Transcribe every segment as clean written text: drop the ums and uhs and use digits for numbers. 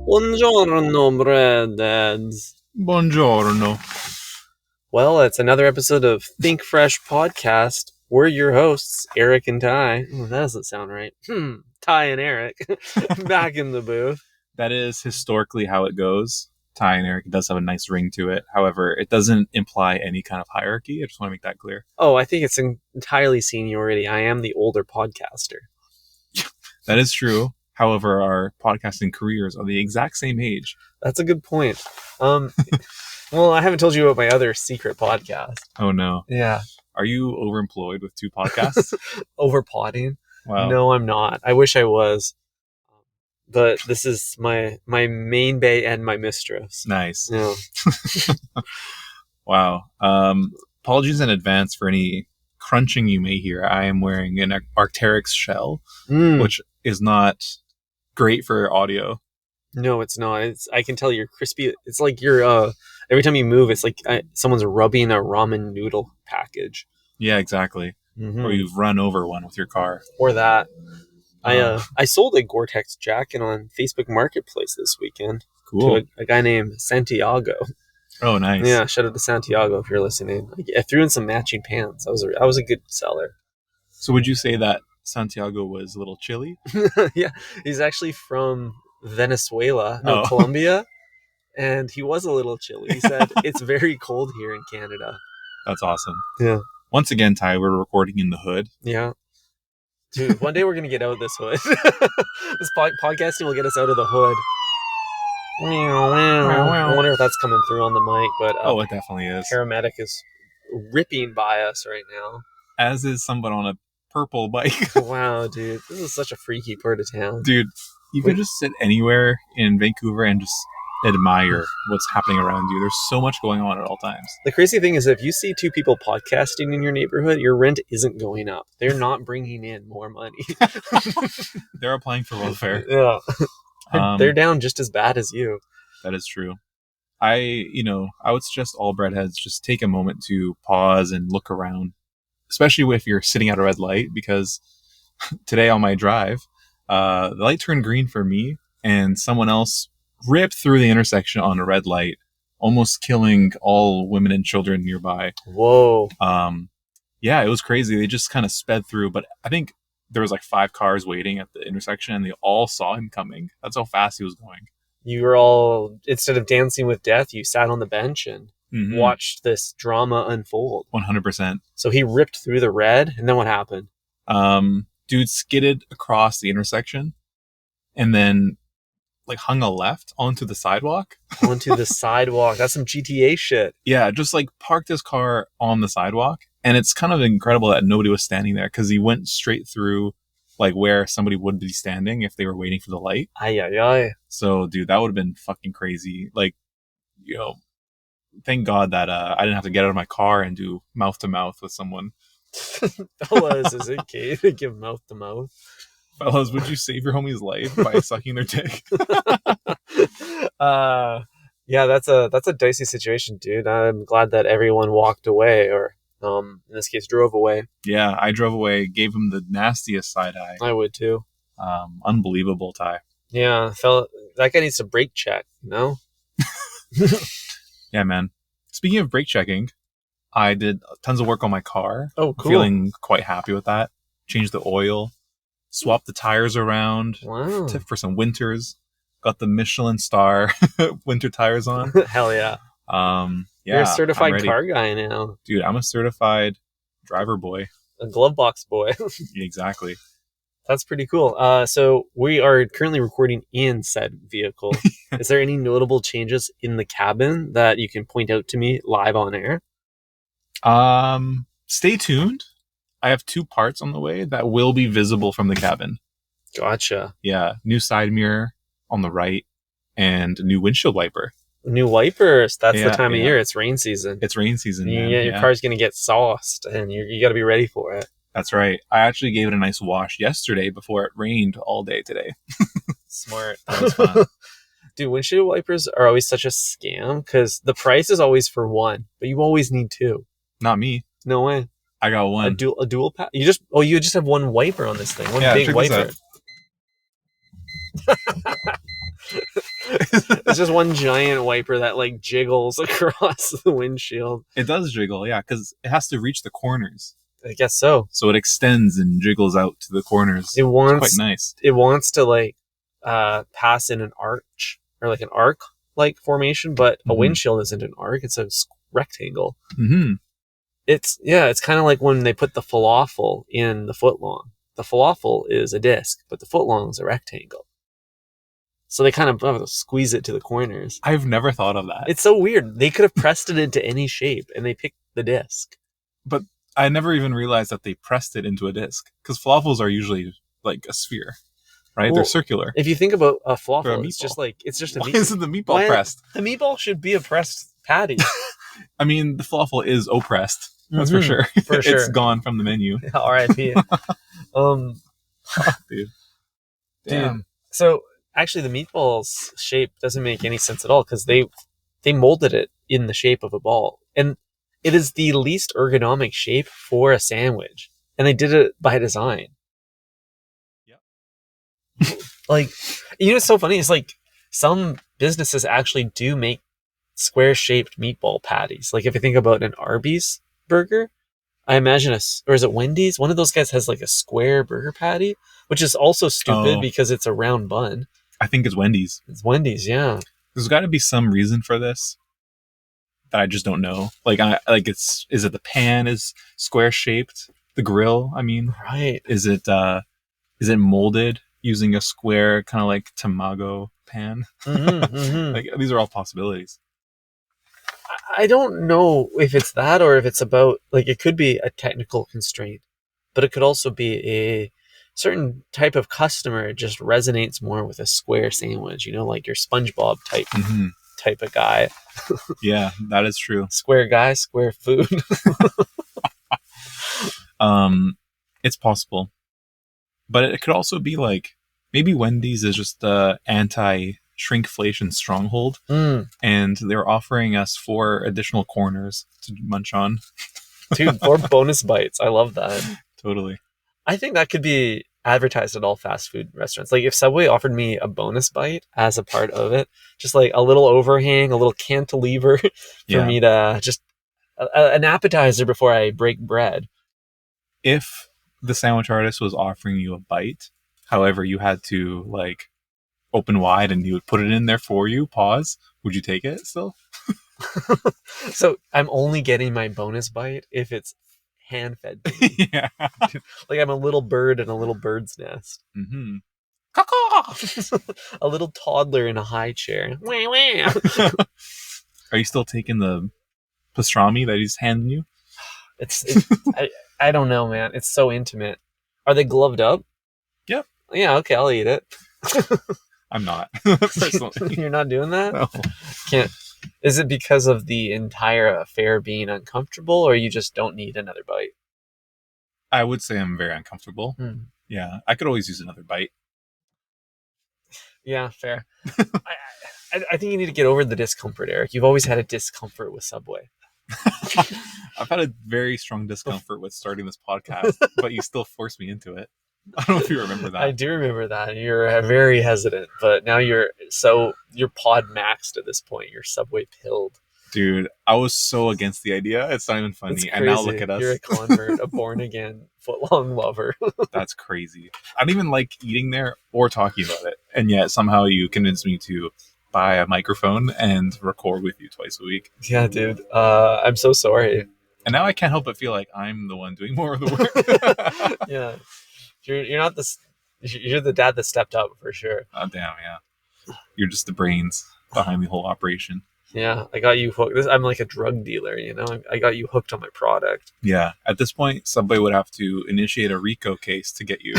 Buongiorno, breadheads. Buongiorno. Well, it's another episode of Think Fresh Podcast. We're your hosts, Eric and Ty. Oh, that doesn't sound right. Ty and Eric back in the booth. That is historically how it goes. Ty and Eric does have a nice ring to it. However, it doesn't imply any kind of hierarchy. I just want to make that clear. Oh, I think it's entirely seniority. I am the older podcaster. That is true. However, our podcasting careers are the exact same age. That's a good point. Well, I haven't told you about my other secret podcast. Oh, no. Yeah. Are you overemployed with 2 podcasts? Overpotting? Wow. No, I'm not. I wish I was. But this is my main bae and my mistress. Nice. Yeah. Wow. Apologies in advance for any crunching you may hear. I am wearing an Arc'teryx shell, which is not great for audio. No, it's not. I can tell you're crispy. It's like you're every time you move, it's like someone's rubbing a ramen noodle package. Yeah, exactly. Mm-hmm. Or you've run over one with your car. Or that. I sold a Gore-Tex jacket on Facebook Marketplace this weekend. Cool. To a guy named Santiago. Oh, nice. Yeah, shout out to Santiago if you're listening. I threw in some matching pants. I was a good seller. So would you say that Santiago was a little chilly? Yeah, he's actually from Venezuela, Colombia, and he was a little chilly. He said, it's very cold here in Canada. That's awesome. Yeah. Once again, Ty, we're recording in the hood. Yeah. Dude, one day we're going to get out of this hood. This podcasting will get us out of the hood. I wonder if that's coming through on the mic, but it definitely is. Paramedic is ripping by us right now. As is someone on a purple bike. Wow, dude. This is such a freaky part of town. Dude, you can just sit anywhere in Vancouver and just admire what's happening around you. There's so much going on at all times. The crazy thing is if you see 2 people podcasting in your neighborhood, your rent isn't going up. They're not bringing in more money. They're applying for welfare. Yeah. They're down just as bad as you. That is true. I would suggest all breadheads just take a moment to pause and look around, especially if you're sitting at a red light, because today on my drive, the light turned green for me and someone else ripped through the intersection on a red light, almost killing all women and children nearby. Whoa. Yeah, it was crazy. They just kind of sped through, but I think there was like 5 cars waiting at the intersection and they all saw him coming. That's how fast he was going. You were all, instead of dancing with death, you sat on the bench and watched this drama unfold. 100%. So he ripped through the red, and then what happened? Dude skidded across the intersection and then like hung a left onto the sidewalk. Onto the sidewalk. That's some GTA shit. Yeah, just like parked his car on the sidewalk. And it's kind of incredible that nobody was standing there because he went straight through like where somebody would be standing if they were waiting for the light. Ay. So, dude, that would have been fucking crazy. Like, thank God that I didn't have to get out of my car and do mouth to mouth with someone. Fellas, is it okay to give mouth to mouth? Fellas, would you save your homie's life by sucking their dick? Yeah, that's a dicey situation, dude. I'm glad that everyone walked away, or in this case, drove away. Yeah, I drove away, gave him the nastiest side eye. I would too. Unbelievable, Ty. Yeah, that guy needs to brake check, no? Yeah, man. Speaking of brake checking, I did tons of work on my car. Oh, cool. Feeling quite happy with that. Changed the oil, swapped the tires around. Wow. For some winters. Got the Michelin star winter tires on. Hell yeah. Yeah. You're a certified car guy now. Dude, I'm a certified driver boy. A glove box boy. Exactly. That's pretty cool. So we are currently recording in said vehicle. Is there any notable changes in the cabin that you can point out to me live on air? Stay tuned. I have 2 parts on the way that will be visible from the cabin. Gotcha. Yeah. New side mirror on the right and a new windshield wiper. New wipers. That's the time of year. It's rain season. It's rain season. Your car's going to get sauced and you got to be ready for it. That's right. I actually gave it a nice wash yesterday before it rained all day today. Smart. That was fun. Dude, windshield wipers are always such a scam because the price is always for 1, but you always need 2. Not me. No way. I got 1. A dual pack? You just have 1 wiper on this thing. One big wiper. It's just one giant wiper that like jiggles across the windshield. It does jiggle, yeah, because it has to reach the corners. I guess so. So it extends and jiggles out to the corners. It wants It's quite nice. It wants to like pass in an arch or like an arc like formation, but a windshield isn't an arc; it's a rectangle. Mm-hmm. It's kind of like when they put the falafel in the footlong. The falafel is a disc, but the footlong is a rectangle. So they kind of squeeze it to the corners. I've never thought of that. It's so weird. They could have pressed it into any shape, and they picked the disc. But I never even realized that they pressed it into a disc, because falafels are usually like a sphere, right? Well, they're circular. If you think about a falafel, They're a it's just a Why meatball. isn't the meatball pressed? The meatball should be a pressed patty. I mean, the falafel is oppressed. That's for sure. For sure. It's gone from the menu. R.I.P. Dude. So actually, the meatball's shape doesn't make any sense at all because they molded it in the shape of a ball, and it is the least ergonomic shape for a sandwich, and they did it by design. Yep. Like, it's so funny. It's like some businesses actually do make square-shaped meatball patties. Like if you think about an Arby's burger, I imagine or is it Wendy's? One of those guys has like a square burger patty, which is also stupid because it's a round bun. I think it's Wendy's. It's Wendy's, yeah. There's got to be some reason for this that I just don't know. Is it the pan is square shaped? The grill, I mean, right? Is it molded using a square kind of like tamago pan? Like these are all possibilities. I don't know if it's that or if it's about like it could be a technical constraint, but it could also be a certain type of customer just resonates more with a square sandwich, like your SpongeBob type of guy. Yeah, that is true. Square guy, square food. It's possible. But it could also be like maybe Wendy's is just the anti-shrinkflation stronghold, and they're offering us 4 additional corners to munch on. Dude, 4 bonus bites. I love that. Totally. I think that could be advertised at all fast food restaurants. Like if Subway offered me a bonus bite as a part of it, just like a little overhang, a little cantilever for me to just an appetizer before I break bread. If the sandwich artist was offering you a bite, however, you had to like open wide and he would put it in there for you, pause, would you take it still? So I'm only getting my bonus bite if it's hand-fed to me. Yeah. Like I'm a little bird in a little bird's nest. Mm-hmm. A little toddler in a high chair. Are you still taking the pastrami that he's handing you? I don't know, man. It's so intimate. Are they gloved up? Yep. Yeah, okay, I'll eat it. I'm not. Personally. You're not doing that? No. Can't. Is it because of the entire affair being uncomfortable, or you just don't need another bite? I would say I'm very uncomfortable. Yeah, I could always use another bite. Yeah, fair. I think you need to get over the discomfort, Eric. You've always had a discomfort with Subway. I've had a very strong discomfort with starting this podcast, but you still forced me into it. I don't know if you remember that. I do remember that. You're very hesitant, but now you're pod maxed at this point. You're Subway pilled. Dude, I was so against the idea. It's not even funny. And now look at us. You're a convert, a born again footlong lover. That's crazy. I don't even like eating there or talking about it. And yet somehow you convinced me to buy a microphone and record with you twice a week. Yeah, dude. I'm so sorry. And now I can't help but feel like I'm the one doing more of the work. Yeah. You're not you're the dad that stepped up for sure. Oh, damn, yeah. You're just the brains behind the whole operation. Yeah, I got you hooked. I'm like a drug dealer, I got you hooked on my product. Yeah. At this point, Subway would have to initiate a RICO case to get you.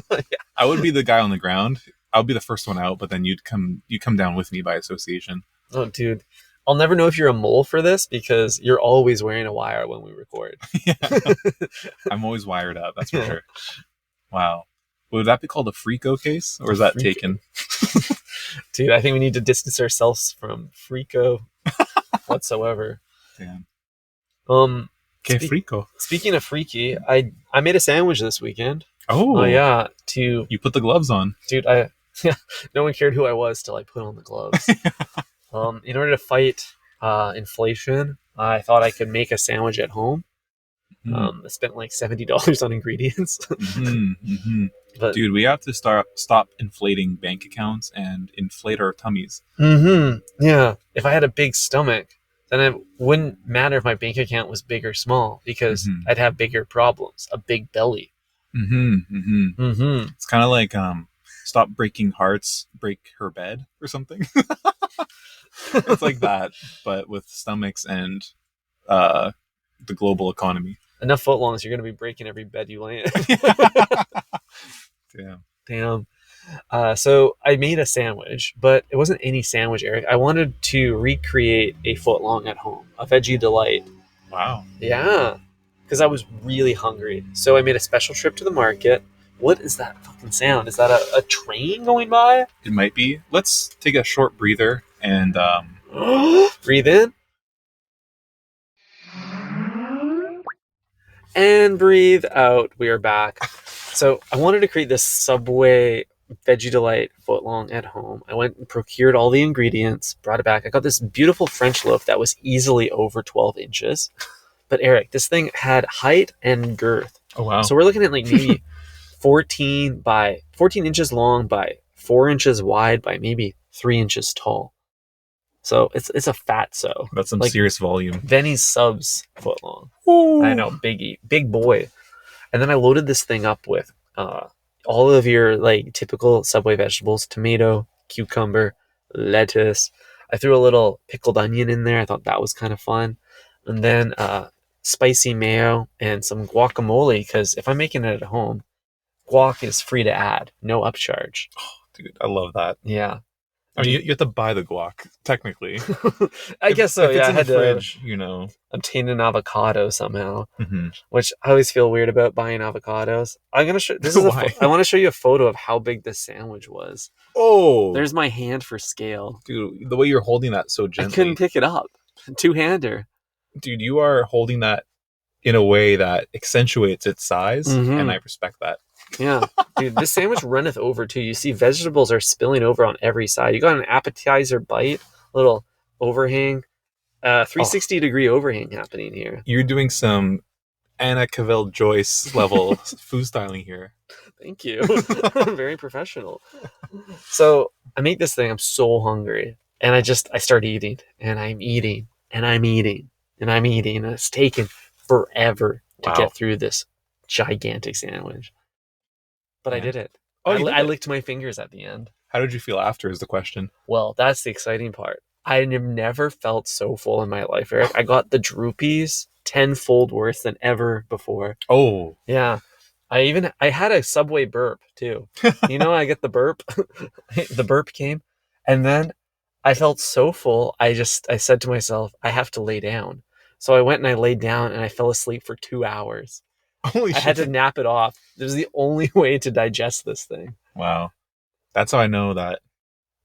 Yeah. I would be the guy on the ground. I'll be the first one out, but then you come down with me by association. Oh, dude. I'll never know if you're a mole for this because you're always wearing a wire when we record. Yeah. I'm always wired up, that's for sure. Wow. Would that be called a Frico case, or is that taken? Dude, I think we need to distance ourselves from Frico whatsoever. Damn. Que Frico. Speaking of freaky, I made a sandwich this weekend. Oh yeah. You put the gloves on. Dude, No one cared who I was till I put on the gloves. In order to fight inflation, I thought I could make a sandwich at home. I spent like $70 on ingredients. But Dude, we have to stop inflating bank accounts and inflate our tummies. yeah, if I had a big stomach, then it wouldn't matter if my bank account was big or small because I'd have bigger problems. A big belly. It's kind of like stop breaking hearts, break her bed or something. It's like that, but with stomachs and the global economy. Enough footlongs, you're going to be breaking every bed you lay in. Damn. So I made a sandwich, but it wasn't any sandwich, Eric. I wanted to recreate a footlong at home, a Veggie Delight. Wow. Yeah, because I was really hungry. So I made a special trip to the market. What is that fucking sound? Is that a train going by? It might be. Let's take a short breather and breathe in. And breathe out. We are back. So I wanted to create this Subway Veggie Delight footlong at home. I went and procured all the ingredients, brought it back. I got this beautiful French loaf that was easily over 12 inches. But Eric, this thing had height and girth. Oh, wow. So we're looking at like maybe 14 inches long by 4 inches wide by maybe 3 inches tall. So it's a fatso. That's some like serious volume. Benny's Subs footlong. Ooh. I know, big boy. And then I loaded this thing up with all of your like typical Subway vegetables: tomato, cucumber, lettuce. I threw a little pickled onion in there. I thought that was kind of fun. And then spicy mayo and some guacamole, because if I'm making it at home, guac is free to add, no upcharge. Oh, dude, I love that. Yeah. I mean, you have to buy the guac, technically. I guess so. If Yeah, it's I in had the fridge, to obtain an avocado somehow, Mm-hmm. which I always feel weird about buying avocados. I'm gonna show. Why? I want to show you a photo of how big this sandwich was. Oh, There's my hand for scale. dude, the way you're holding that so I gently. couldn't pick it up. Two-hander. Dude, you are holding that in a way that accentuates its size, and I respect that. Yeah, dude, this sandwich runneth over too. You see vegetables are spilling over on every side. You got an appetizer bite, little overhang, 360-degree overhang happening here. You're doing some Anna Cavell-Joyce level food styling here. Thank you. Very professional. So I make this thing. I'm so hungry. And I start eating. And I'm eating. And I'm eating. And I'm eating. And it's taken forever to get through this gigantic sandwich. But I did it. I licked my fingers at the end. How did you feel after is the question. Well, that's the exciting part. I have never felt so full in my life, Eric. I got the droopies tenfold worse than ever before. Oh. Yeah. I had a Subway burp too. I get the burp. The burp came. And then I felt so full. I said to myself, I have to lay down. So I went and I laid down and I fell asleep for 2 hours. Holy shit. I had to nap it off. It was the only way to digest this thing. Wow. That's how I know that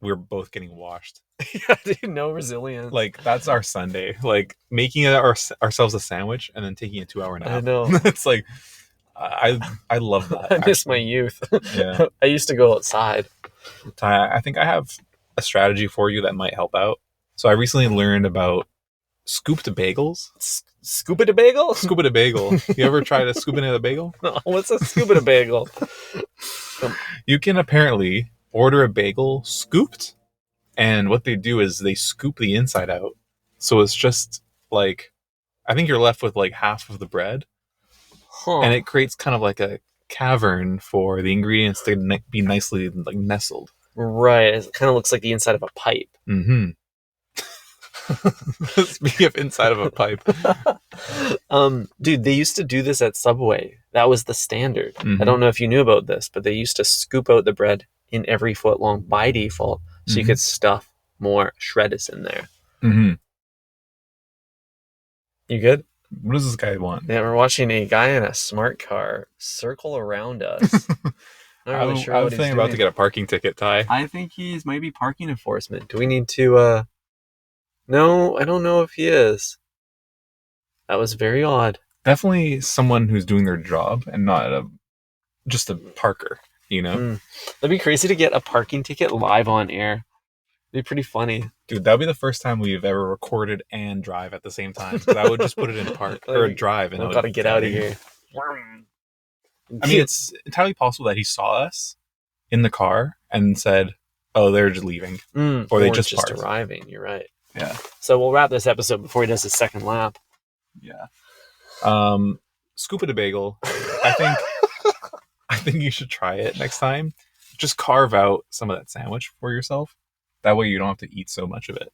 we're both getting washed. Yeah, dude, no resilience. Like, that's our Sunday. Like, making ourselves a sandwich and then taking a 2-hour nap. I know. It's like, I love that. I miss my youth. Yeah. I used to go outside. Ty, I think I have a strategy for you that might help out. So I recently learned about scooped bagels. Scoop it a bagel? Scoop it a bagel. You ever try to scoop it in a bagel? No, what's a scoop it a bagel? You can apparently order a bagel scooped, and what they do is they scoop the inside out. So it's just like, I think you're left with like half of the bread, and it creates kind of like a cavern for the ingredients to be nicely like nestled. Right. It kind of looks like the inside of a pipe. Mm-hmm. Speaking of inside of a pipe. Dude, they used to do this at Subway. That was the standard. I don't know if you knew about this, but they used to scoop out the bread in every foot long by default so you could stuff more shredders in there. You good? What does this guy want? Yeah, we're watching a guy in a smart car circle around us. Not really sure I what was he's about doing. to get a parking ticket, Ty. I think he's maybe parking enforcement. Do we need to No, I don't know if he is. That was very odd. Definitely someone who's doing their job and not just a parker. you know? That'd be crazy to get a parking ticket live on air. It'd be pretty funny. Dude, that'd be the first time we've ever recorded and drive at the same time. Because I would just put it in park or drive, and I I've would got to get out of here. I mean, it's entirely possible that he saw us in the car and said, "Oh, they're just leaving," or they just parked. arriving. You're right. Yeah. So we'll wrap this episode before he does his second lap. Yeah. Scoop it a bagel. I think you should try it next time. Just carve out some of that sandwich for yourself. That way you don't have to eat so much of it.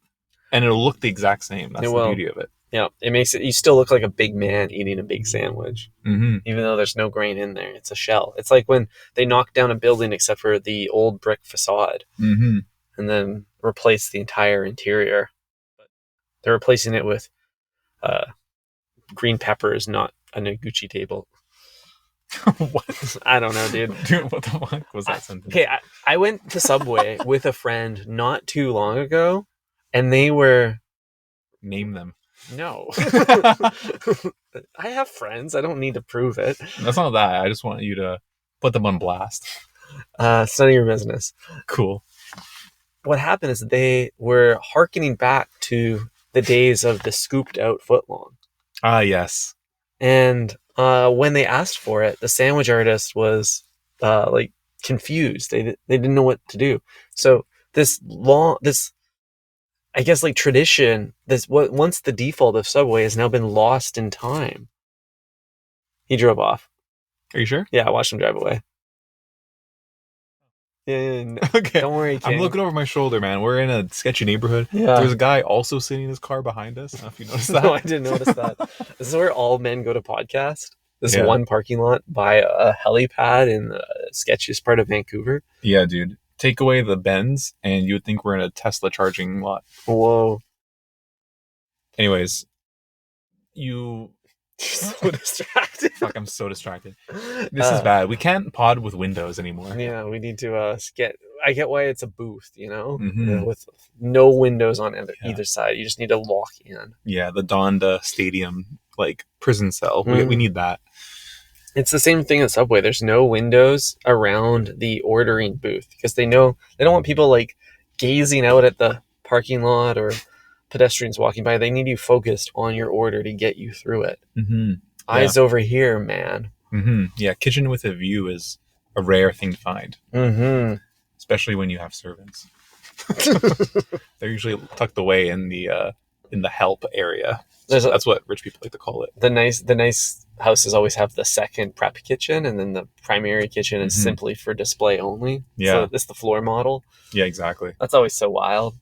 And it'll look the exact same. That's the beauty of it. Yeah, it makes it, you still look like a big man eating a big sandwich. Mm-hmm. Even though there's no grain in there. It's a shell. It's like when they knock down a building except for the old brick facade. Mm-hmm. And then replace the entire interior. They're replacing it with green peppers, not a Noguchi table. What? I don't know, dude. Dude, what the fuck was that sentence? Okay, I went to Subway with a friend not too long ago, and they were... Name them. No. I have friends. I don't need to prove it. That's not that. I just want you to put them on blast. It's none of your business. Cool. What happened is they were hearkening back to the days of the scooped out footlong. Ah, yes. And when they asked for it, the sandwich artist was like confused. They didn't know what to do. So this I guess like tradition, once the default of Subway has now been lost in time. He drove off. Are you sure? Yeah, I watched him drive away. Yeah, no, okay. Don't worry, King. I'm looking over my shoulder, man. We're in a sketchy neighborhood. Yeah. There's a guy also sitting in his car behind us. I don't know if you noticed that. No, I didn't notice that. This is where all men go to podcast. This one parking lot by a helipad in the sketchiest part of Vancouver. Yeah, dude. Take away the bends, and you would think we're in a Tesla charging lot. Whoa. Anyways, you're so distracted. Fuck, I'm so distracted. This is bad. We can't pod with windows anymore. Yeah, we need to I get why it's a booth, Mm-hmm. with no windows on either side. You just need to lock in. Yeah, the Donda Stadium, like, prison cell. We need that. It's the same thing at Subway. There's no windows around the ordering booth because they don't want people like gazing out at the parking lot or pedestrians walking by. They need you focused on your order to get you through it. Mm-hmm. Eyes over here, man. Mm-hmm. Yeah, kitchen with a view is a rare thing to find. Mm-hmm. Especially when you have servants. They're usually tucked away in the help area. That's what rich people like to call it. The nice houses always have the second prep kitchen, and then the primary kitchen is simply for display only. Yeah. So it's the floor model. Yeah, exactly. That's always so wild.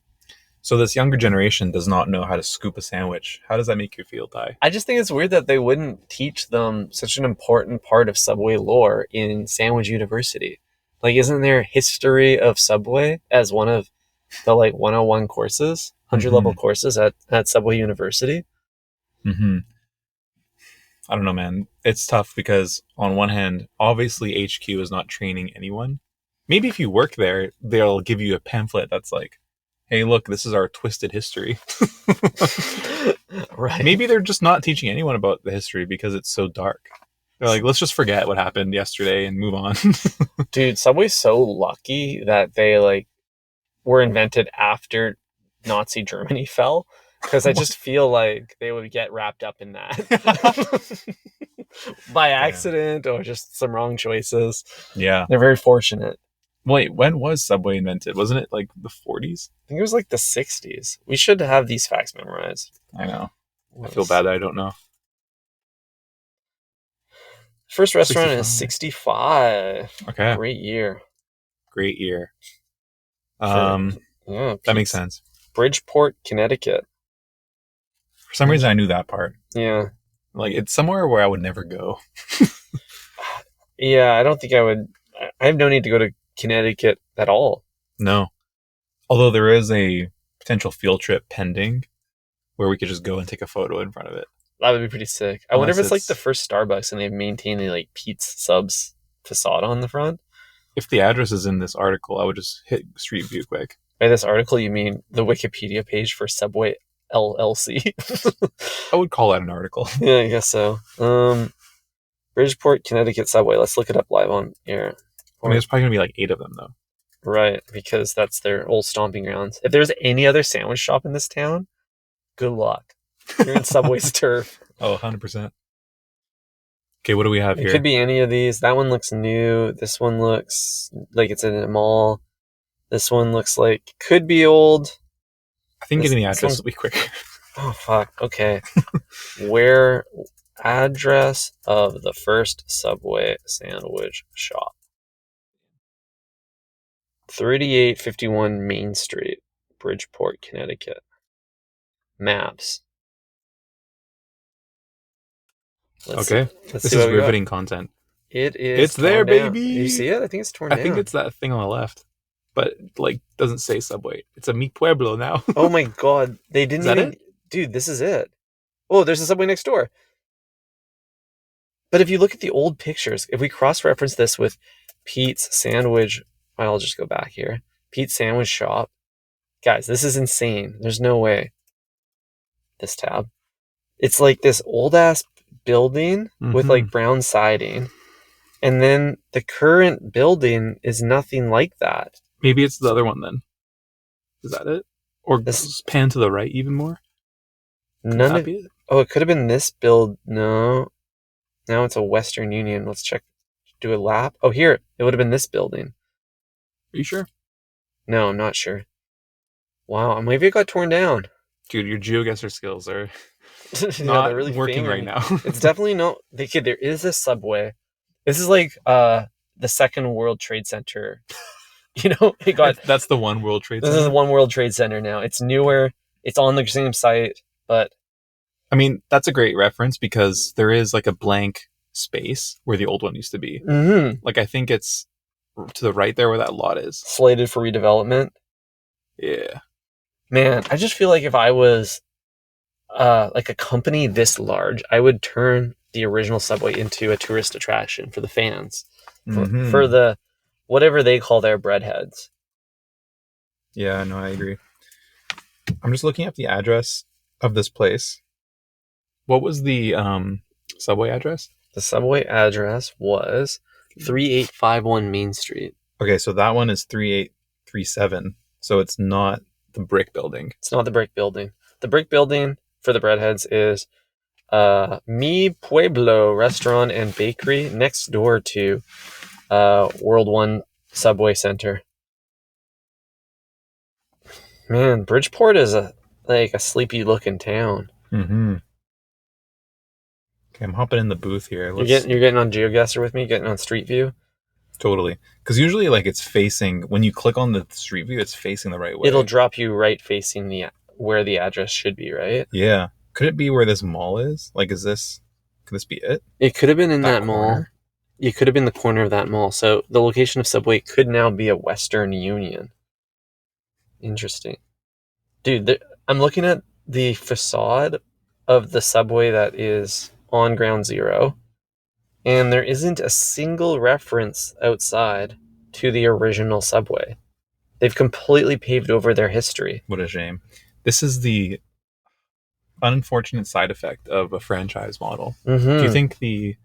So this younger generation does not know how to scoop a sandwich. How does that make you feel, Ty? I just think it's weird that they wouldn't teach them such an important part of Subway lore in Sandwich University. Like, isn't there history of Subway as one of the 101 courses, 100 level courses at Subway University? Mm-hmm. I don't know, man. It's tough because on one hand, obviously HQ is not training anyone. Maybe if you work there, they'll give you a pamphlet that's like, hey, look, this is our twisted history. Right. Maybe they're just not teaching anyone about the history because it's so dark. They're like, let's just forget what happened yesterday and move on. Dude, Subway's so lucky that they were invented after Nazi Germany fell. Because I just feel like they would get wrapped up in that by accident or just some wrong choices. Yeah. They're very fortunate. Wait, when was Subway invented? Wasn't it like the 40s? I think it was like the 60s. We should have these facts memorized. I know. I feel bad that I don't know. First restaurant is 65. Okay. Great year. Yeah, that makes sense. Bridgeport, Connecticut. For some reason, I knew that part. Yeah. Like, it's somewhere where I would never go. Yeah, I don't think I would. I have no need to go to Connecticut at all. No. Although there is a potential field trip pending where we could just go and take a photo in front of it. That would be pretty sick. I wonder if it's like the first Starbucks and they've maintained the Pete's Subs facade on the front. If the address is in this article, I would just hit Street View quick. By this article, you mean the Wikipedia page for Subway LLC? I would call that an article. Yeah, I guess so. Bridgeport, Connecticut Subway. Let's look it up live on air. I mean, there's probably gonna be like 8 of them though. Right, because that's their old stomping grounds. If there's any other sandwich shop in this town, good luck. You're in Subway's turf. Oh, 100%. Okay, what do we have It here? could be any of these. That one looks new. This one looks like it's in a mall. This one looks like could be old. I think this- getting the this address one- will be quicker. Oh, fuck. Okay. Where address of the first Subway sandwich shop? 3851 Main Street, Bridgeport, Connecticut. Maps. Let's Okay. see This what is we got. riveting content. It is. It's there, torn down. baby. You see it? I think it's torn I down. think it's that thing on the left, but like doesn't say Subway. It's a Mi Pueblo now. Oh my god, they didn't Is that even. Dude, this is it. Oh, there's a Subway next door. But if you look at the old pictures, if we cross-reference this with Pete's Sandwich, I'll just go back here. Pete's Sandwich Shop. Guys, this is insane. There's no way. This tab. It's like this old-ass building with like brown siding. And then the current building is nothing like that. Maybe it's the other one then. Is that it? Or This- just pan to the right even more? Could None that of be it? Oh, it could have been this build. No. Now it's a Western Union. Let's check. Do a lap. Oh, here. It would have been this building. Are you sure? No, I'm not sure. Wow. Maybe it got torn down. Dude, your GeoGuessr skills are Yeah, not they're really working failing. right now. It's definitely no. There is a Subway. This is like the second World Trade Center. You know, it got. That's the one World Trade This Center. is One World Trade Center now. It's newer. It's on the same site, but I mean, that's a great reference because there is like a blank space where the old one used to be. Like, I think it's to the right there where that lot is. slated for redevelopment. Yeah. Man, I just feel like if I was like a company this large, I would turn the original Subway into a tourist attraction for the fans, for the whatever they call their breadheads. Yeah, no, I agree. I'm just looking up the address of this place. What was the Subway address? The Subway address was 3851 Main Street. Okay, so that one is 3837. So it's not the brick building. It's not the brick building. The brick building for the breadheads is Mi Pueblo Restaurant and Bakery next door to World One Subway Center. Man, Bridgeport is a sleepy looking town. Mm-hmm. Okay, I'm hopping in the booth here. You're getting on GeoGuessr with me, getting on Street View. Totally. Because usually, like, it's facing, when you click on the street view, it's facing the right way. It'll drop you right facing where the address should be, right? Yeah. Could it be where this mall is? Like, could this be it? It could have been in that mall. corner? It could have been the corner of that mall. So the location of Subway could now be a Western Union. Interesting. Dude, I'm looking at the facade of the Subway that is on Ground Zero, and there isn't a single reference outside to the original Subway. They've completely paved over their history. What a shame. This is the unfortunate side effect of a franchise model. Mm-hmm. Do you think the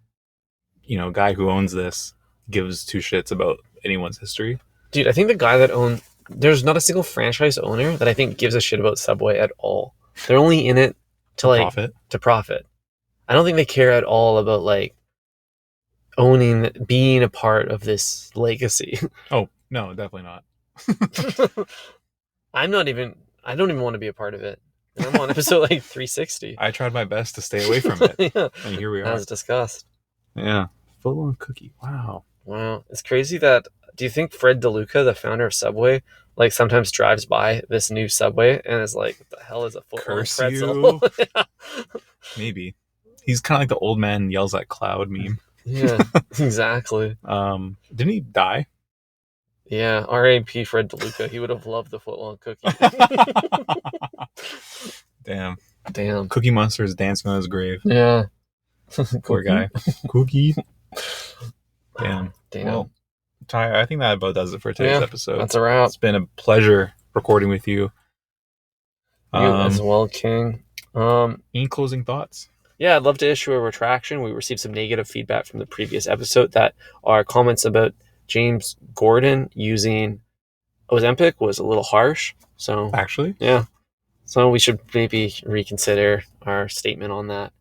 guy who owns this gives two shits about anyone's history? Dude, I think the guy that there's not a single franchise owner that I think gives a shit about Subway at all. They're only in it to profit. I don't think they care at all about like being a part of this legacy. Oh, no, definitely not. I don't even want to be a part of it. And I'm on episode like 360. I tried my best to stay away from it. Yeah, And here we are. as discussed. Yeah. Footlong cookie. Wow. Wow. It's crazy that, do you think Fred Deluca, the founder of Subway, like sometimes drives by this new Subway and is like, what the hell is a Footlong Curse pretzel? Yeah. Maybe. He's kind of like the old man yells at cloud meme. Yeah, exactly. Didn't he die? Yeah, R.A.P. Fred Deluca. He would have loved the Footlong cookie. Damn. Cookie Monster is dancing on his grave. Yeah. Poor guy. Cookie. Damn. Damn. Well, Ty, I think that about does it for today's episode. That's a wrap. It's been a pleasure recording with you. You as well, King. Any closing thoughts? Yeah, I'd love to issue a retraction. We received some negative feedback from the previous episode that our comments about James Gordon using Ozempic was a little harsh. So Actually, yeah, so we should maybe reconsider our statement on that.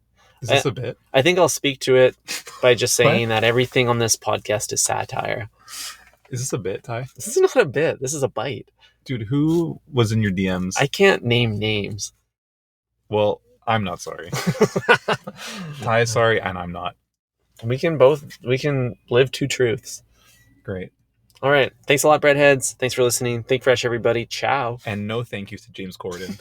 is this a bit? I think I'll speak to it by just What? saying that everything on this podcast is satire. Is this a bit, Ty? This is not a bit. This is a bite. Dude, who was in your DMs? I can't name names. Well, I'm not sorry. Ty is sorry, and I'm not. We can live two truths. Great. All right. Thanks a lot, Breadheads. Thanks for listening. Think fresh, everybody. Ciao. And no thank you to James Corden.